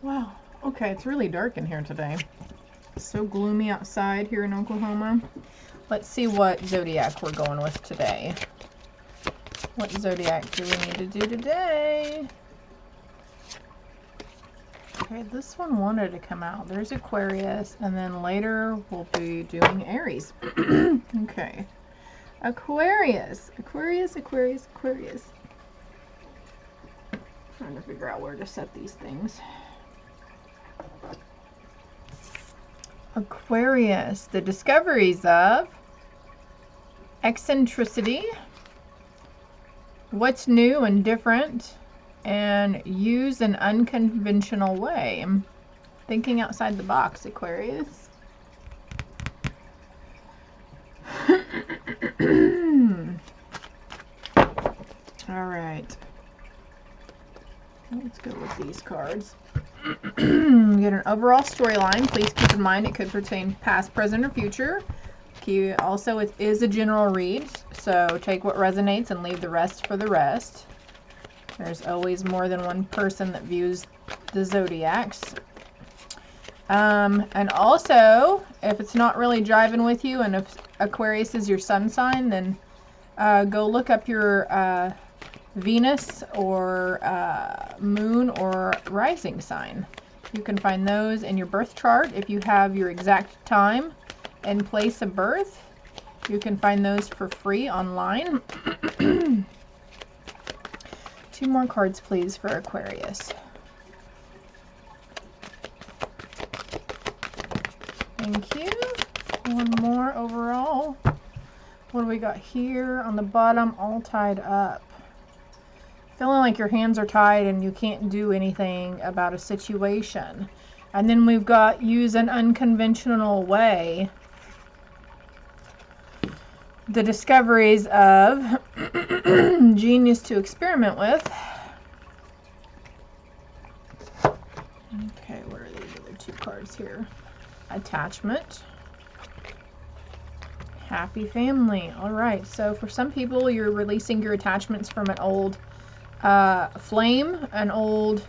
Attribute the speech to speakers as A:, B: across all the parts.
A: Wow. Okay, it's really dark in here today. It's so gloomy outside here in Oklahoma. Let's see what zodiac we're going with today. What zodiac do we need to do today? Okay, this one wanted to come out. There's Aquarius, and then later we'll be doing Aries. Okay. Aquarius. Aquarius, Aquarius, Aquarius. Trying to figure out where to set these things. Aquarius, the discoveries of eccentricity, what's new and different, and use an unconventional way. Thinking outside the box, Aquarius. All right. Let's go with these cards. Get an overall storyline. Please keep in mind it could pertain past, present, or future. Also, it is a general read, so take what resonates and leave the rest for the rest. There's always more than one person that views the zodiacs. And also, if it's not really jiving with you, and if Aquarius is your sun sign, then go look up your Venus or moon or rising sign. You can find those in your birth chart. If you have your exact time and place of birth, you can find those for free online. 2 more cards, please, for Aquarius. Thank you. One more overall. What do we got here on the bottom? All tied up. Feeling like your hands are tied and you can't do anything about a situation. And then we've got use an unconventional way. The discoveries of genius to experiment with. Okay, what are these other 2 cards here? Attachment. Happy family. All right, so for some people, you're releasing your attachments from an old flame, an old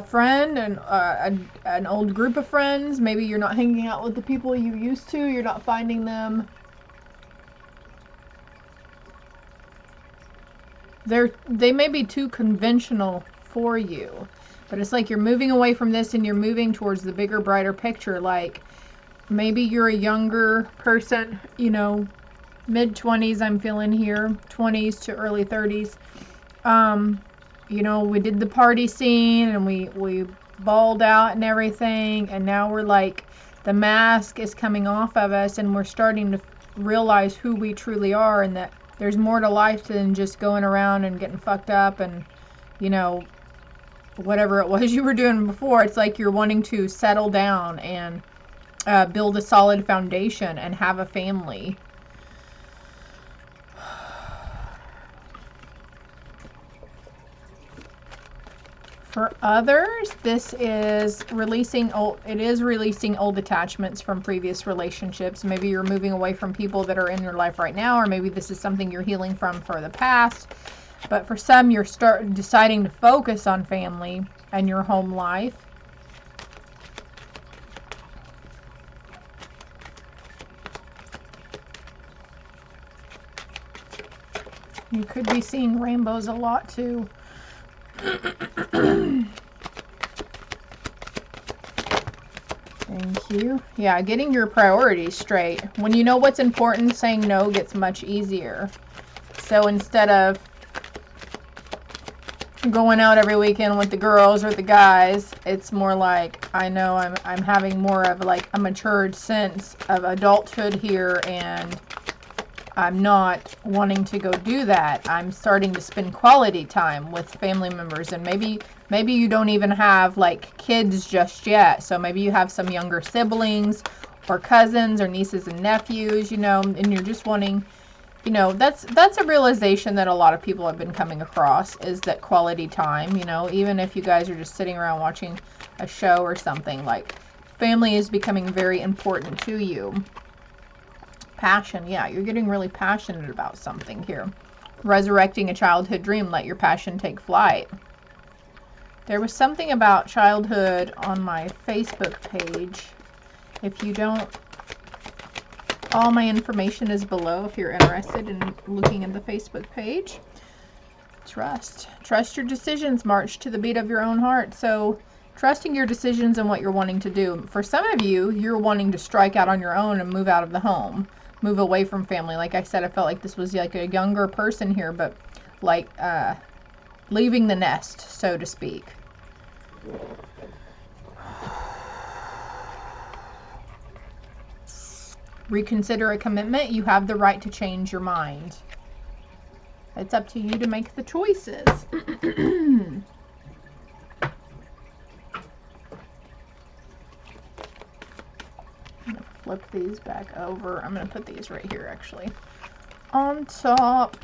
A: friend, and an old group of friends. Maybe you're not hanging out with the people you used to. You're not finding them. They may be too conventional for you, but it's like you're moving away from this and you're moving towards the bigger, brighter picture. Like maybe you're a younger person, you know, mid-20s I'm feeling here, 20s to early 30s. You know, we did the party scene and we balled out and everything, and now we're like, the mask is coming off of us and we're starting to realize who we truly are, and that there's more to life than just going around and getting fucked up and, you know, whatever it was you were doing before. It's like you're wanting to settle down and build a solid foundation and have a family. For others, this is releasing old attachments from previous relationships. Maybe you're moving away from people that are in your life right now, or maybe this is something you're healing from for the past. But for some, you're deciding to focus on family and your home life. You could be seeing rainbows a lot too. Thank you. Yeah, getting your priorities straight. When you know what's important, saying no gets much easier. So instead of going out every weekend with the girls or the guys, it's more like, I know I'm having more of like a matured sense of adulthood here, and I'm not wanting to go do that. I'm starting to spend quality time with family members, and maybe you don't even have like kids just yet. So maybe you have some younger siblings or cousins or nieces and nephews, you know, and you're just wanting, you know, that's a realization that a lot of people have been coming across, is that quality time, you know, even if you guys are just sitting around watching a show or something, like family is becoming very important to you. Passion, yeah, you're getting really passionate about something here. Resurrecting a childhood dream, let your passion take flight. There was something about childhood on my Facebook page. If you don't, all my information is below if you're interested in looking at the Facebook page. Trust. Trust your decisions. March to the beat of your own heart. So trusting your decisions and what you're wanting to do. For some of you, you're wanting to strike out on your own and move out of the home. Move away from family. Like I said, I felt like this was like a younger person here, but like leaving the nest, so to speak. Reconsider a commitment. You have the right to change your mind. It's up to you to make the choices. I'm going to flip these back over. I'm going to put these right here actually on top.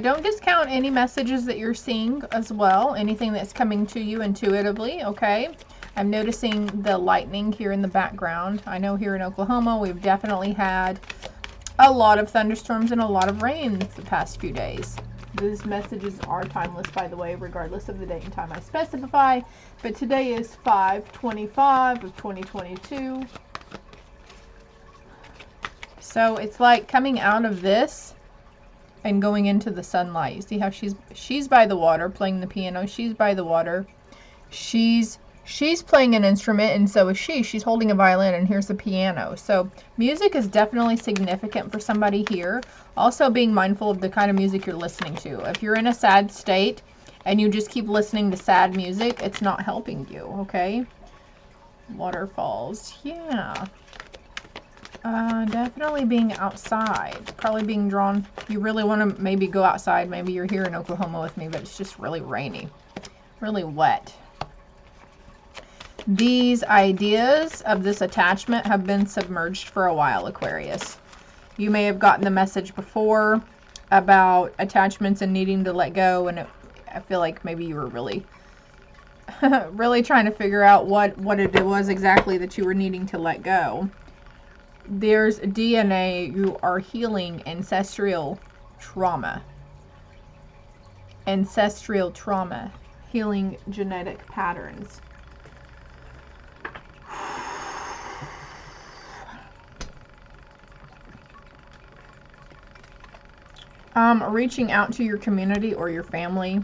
A: Don't discount any messages that you're seeing as well. Anything that's coming to you intuitively, okay? I'm noticing the lightning here in the background. I know here in Oklahoma, we've definitely had a lot of thunderstorms and a lot of rain the past few days. These messages are timeless, by the way, regardless of the date and time I specify. But today is 5/25 of 2022. So it's like coming out of this and going into the sunlight. You see how she's by the water playing the piano. She's by the water. She's playing an instrument, and so is she. She's holding a violin, and here's the piano. So music is definitely significant for somebody here. Also being mindful of the kind of music you're listening to. If you're in a sad state and you just keep listening to sad music, it's not helping you, okay? Waterfalls, yeah. Definitely being outside. Probably being drawn. You really want to maybe go outside. Maybe you're here in Oklahoma with me, but it's just really rainy. Really wet. These ideas of this attachment have been submerged for a while, Aquarius. You may have gotten the message before about attachments and needing to let go, and I feel like maybe you were really really trying to figure out what it was exactly that you were needing to let go. There's DNA. You are healing ancestral trauma. Ancestral trauma. Healing genetic patterns. Reaching out to your community or your family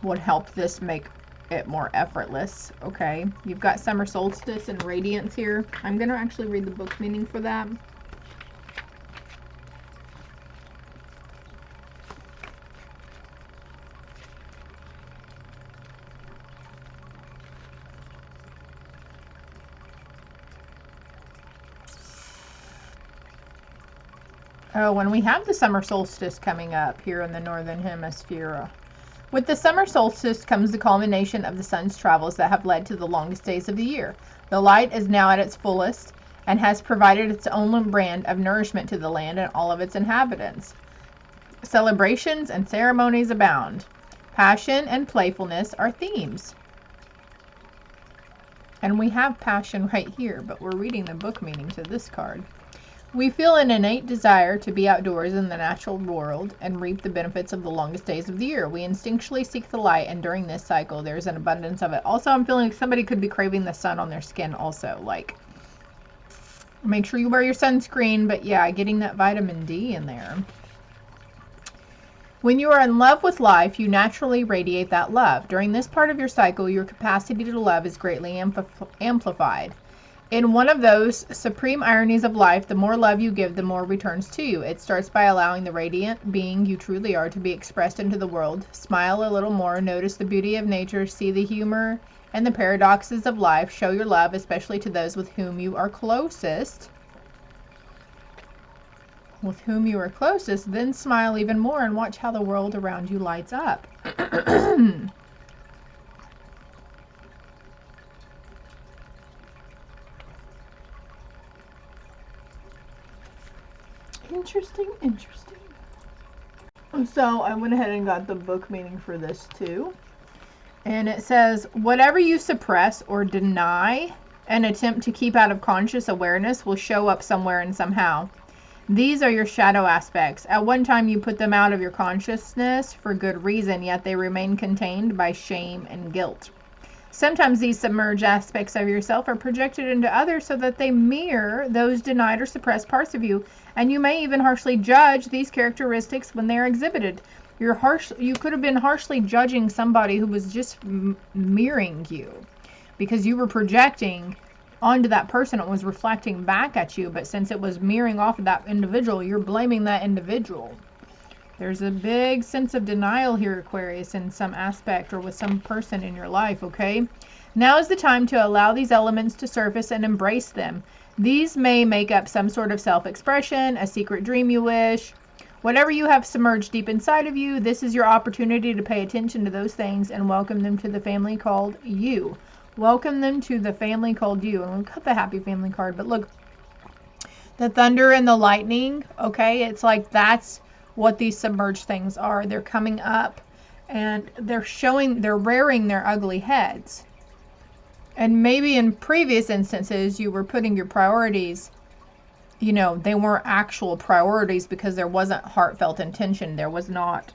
A: would help this make it more effortless, okay? You've got summer solstice and radiance here. I'm going to actually read the book meaning for that. Oh, when we have the summer solstice coming up here in the northern hemisphere. With the summer solstice comes the culmination of the sun's travels that have led to the longest days of the year. The light is now at its fullest and has provided its own brand of nourishment to the land and all of its inhabitants. Celebrations and ceremonies abound. Passion and playfulness are themes. And we have passion right here, but we're reading the book meaning to this card. We feel an innate desire to be outdoors in the natural world and reap the benefits of the longest days of the year. We instinctually seek the light, and during this cycle, there's an abundance of it. Also, I'm feeling like somebody could be craving the sun on their skin also. Like, make sure you wear your sunscreen, but yeah, getting that vitamin D in there. When you are in love with life, you naturally radiate that love. During this part of your cycle, your capacity to love is greatly amplified. In one of those supreme ironies of life, the more love you give, the more returns to you. It starts by allowing the radiant being you truly are to be expressed into the world. Smile a little more, notice the beauty of nature, see the humor and the paradoxes of life. Show your love, especially to those with whom you are closest. Then smile even more and watch how the world around you lights up. Interesting. So I went ahead and got the book meaning for this too. And it says, whatever you suppress or deny and attempt to keep out of conscious awareness will show up somewhere and somehow. These are your shadow aspects. At one time you put them out of your consciousness for good reason, yet they remain contained by shame and guilt. Sometimes these submerged aspects of yourself are projected into others so that they mirror those denied or suppressed parts of you, and you may even harshly judge these characteristics when they are exhibited. You could have been harshly judging somebody who was just mirroring you because you were projecting onto that person. It was reflecting back at you, but since it was mirroring off of that individual, you're blaming that individual. There's a big sense of denial here, Aquarius, in some aspect or with some person in your life, okay? Now is the time to allow these elements to surface and embrace them. These may make up some sort of self-expression, a secret dream you wish. Whatever you have submerged deep inside of you, this is your opportunity to pay attention to those things and welcome them to the family called you. Welcome them to the family called you. And we'll cut the happy family card, but look, the thunder and the lightning, okay? It's like that's what these submerged things are. They're coming up and they're rearing their ugly heads. And maybe in previous instances, you were putting your priorities, you know, they weren't actual priorities because there wasn't heartfelt intention. There was not.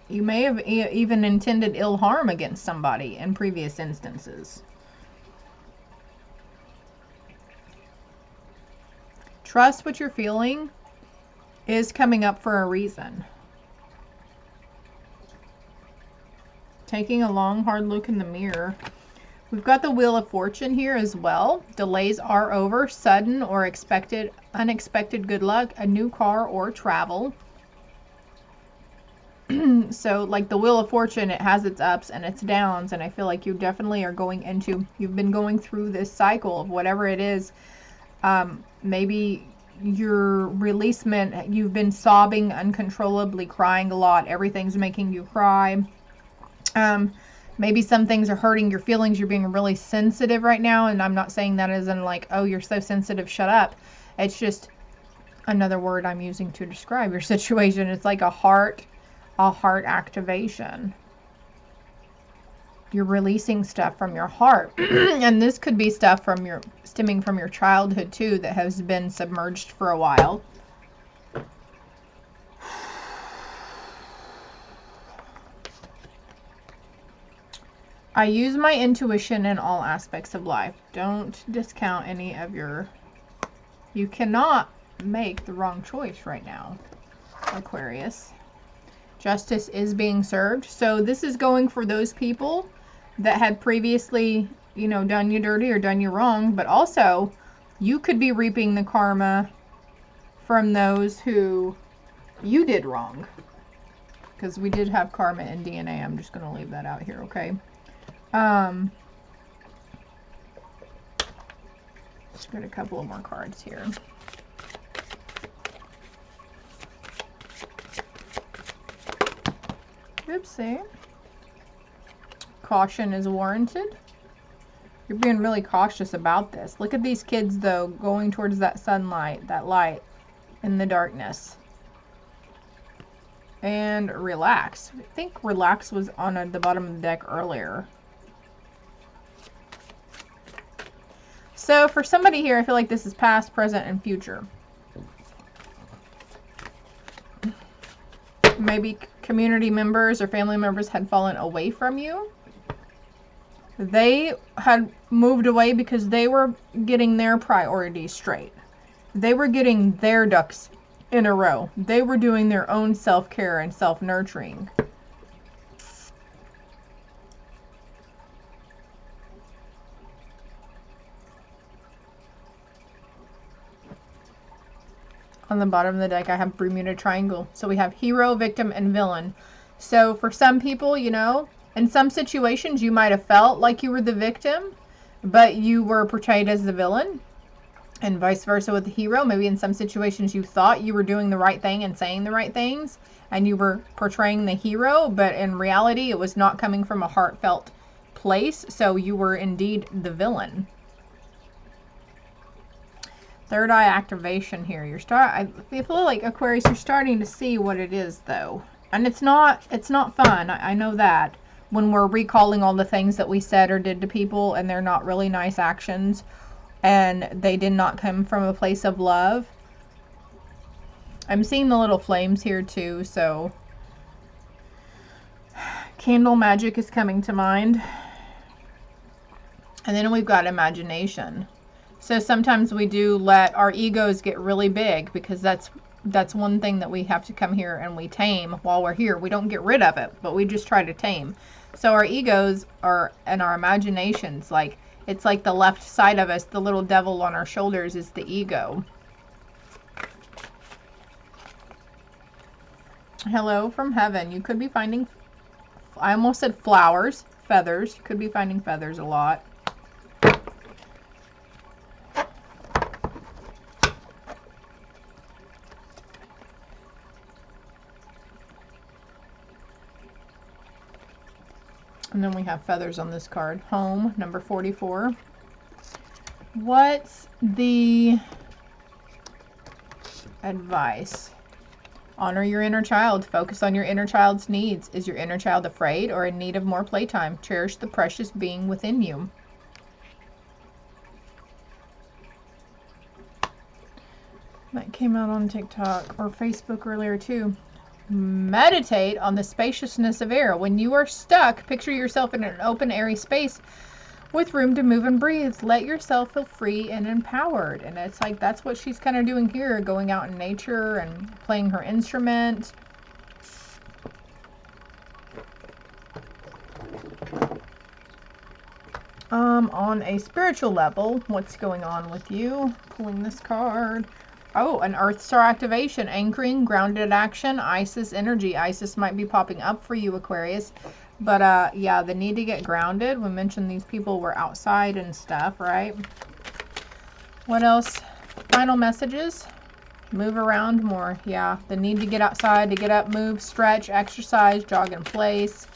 A: You may have even intended ill harm against somebody in previous instances. Trust what you're feeling is coming up for a reason. Taking a long, hard look in the mirror. We've got the Wheel of Fortune here as well. Delays are over. Sudden or unexpected good luck, a new car or travel. So like the Wheel of Fortune, it has its ups and its downs, and I feel like you definitely are you've been going through this cycle of whatever it is. Maybe your releasement, you've been sobbing uncontrollably, crying a lot. Everything's making you cry. Maybe some things are hurting your feelings. You're being really sensitive right now, and I'm not saying that as in like, oh, you're so sensitive, shut up. It's just another word I'm using to describe your situation. It's like a heart activation. You're releasing stuff from your heart. And this could be stuff stemming from your childhood too, that has been submerged for a while. I use my intuition in all aspects of life. Don't discount any of you cannot make the wrong choice right now, Aquarius. Justice is being served. So this is going for those people that had previously, you know, done you dirty or done you wrong, but also you could be reaping the karma from those who you did wrong. Because we did have karma in DNA. I'm just going to leave that out here, okay? Let's get a couple of more cards here. Oopsie. Caution is warranted. You're being really cautious about this. Look at these kids, though, going towards that sunlight, that light in the darkness. And relax. I think relax was on the bottom of the deck earlier. So for somebody here, I feel like this is past, present, and future. Maybe community members or family members had fallen away from you. They had moved away because they were getting their priorities straight. They were getting their ducks in a row. They were doing their own self-care and self-nurturing. On the bottom of the deck, I have Bermuda Triangle. So we have hero, victim, and villain. So for some people, you know, in some situations, you might have felt like you were the victim, but you were portrayed as the villain. And vice versa with the hero. Maybe in some situations, you thought you were doing the right thing and saying the right things, and you were portraying the hero, but in reality, it was not coming from a heartfelt place. So you were indeed the villain. Third eye activation here. I feel like, Aquarius, you're starting to see what it is, though. And it's not fun. I know that. When we're recalling all the things that we said or did to people, and they're not really nice actions, and they did not come from a place of love. I'm seeing the little flames here too, so candle magic is coming to mind. And then we've got imagination. So sometimes we do let our egos get really big, because that's one thing that we have to come here and we tame while we're here. We don't get rid of it, but we just try to tame. So our egos are, and our imaginations, like, it's like the left side of us, the little devil on our shoulders is the ego. Hello from heaven. You could be finding, I almost said flowers, feathers. You could be finding feathers a lot. And then we have feathers on this card. Home, number 44. What's the advice? Honor your inner child. Focus on your inner child's needs. Is your inner child afraid or in need of more playtime? Cherish the precious being within you. That came out on TikTok or Facebook earlier too. Meditate on the spaciousness of air. When you are stuck, picture yourself in an open, airy space with room to move and breathe. Let yourself feel free and empowered. And it's like, that's what she's kind of doing here, going out in nature and playing her instrument. On a spiritual level, what's going on with you? Pulling this card. Oh, an Earth Star activation, anchoring, grounded action, Isis energy. Isis might be popping up for you, Aquarius. But yeah, the need to get grounded. We mentioned these people were outside and stuff, right? What else? Final messages. Move around more. Yeah, the need to get outside, to get up, move, stretch, exercise, jog in place.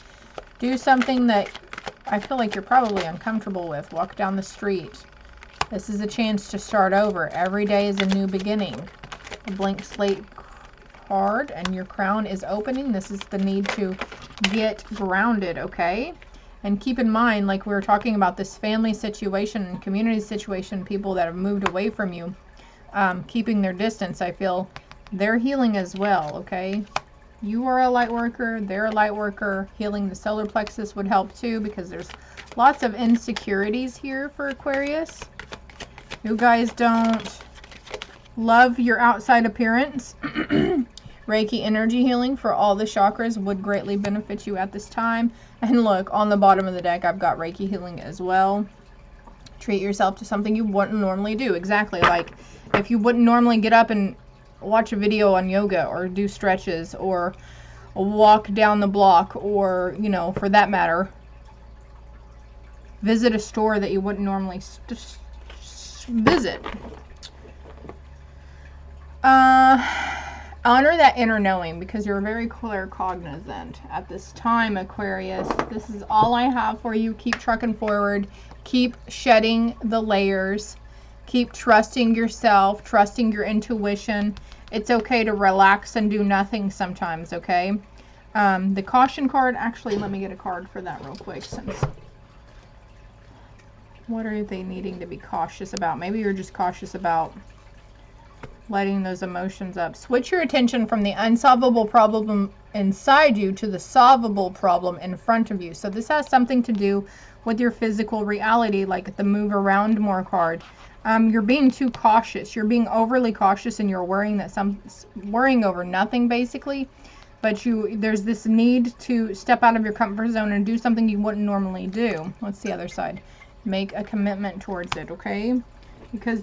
A: Do something that I feel like you're probably uncomfortable with. Walk down the street. This is a chance to start over. Every day is a new beginning. A blank slate card, and your crown is opening. This is the need to get grounded, okay? And keep in mind, like we were talking about, this family situation and community situation, people that have moved away from you, keeping their distance, I feel they're healing as well, okay? You are a light worker, they're a light worker. Healing the solar plexus would help too, because there's lots of insecurities here for Aquarius. You guys don't love your outside appearance. Reiki energy healing for all the chakras would greatly benefit you at this time. And look, on the bottom of the deck, I've got Reiki healing as well. Treat yourself to something you wouldn't normally do. Exactly, like if you wouldn't normally get up and watch a video on yoga or do stretches or walk down the block, or, you know, for that matter, visit a store that you wouldn't normally visit. Honor that inner knowing, because you're very claircognizant at this time, Aquarius. This is all I have for you. Keep trucking forward. Keep shedding the layers. Keep trusting yourself, trusting your intuition. It's okay to relax and do nothing sometimes, okay? The caution card, actually, let me get a card for that real quick. Since, what are they needing to be cautious about? Maybe you're just cautious about letting those emotions up. Switch your attention from the unsolvable problem inside you to the solvable problem in front of you. So this has something to do with your physical reality, like the move around more card. You're being too cautious. You're being overly cautious, and you're worrying over nothing, basically. But there's this need to step out of your comfort zone and do something you wouldn't normally do. What's the other side? Make a commitment towards it, okay? Because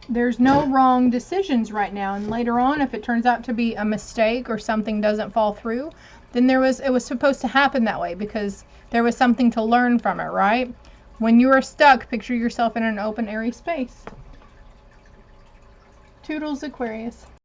A: there's no wrong decisions right now, and later on, if it turns out to be a mistake or something doesn't fall through, then it was supposed to happen that way, because there was something to learn from it, right? When you are stuck, picture yourself in an open, airy space. Toodles, Aquarius.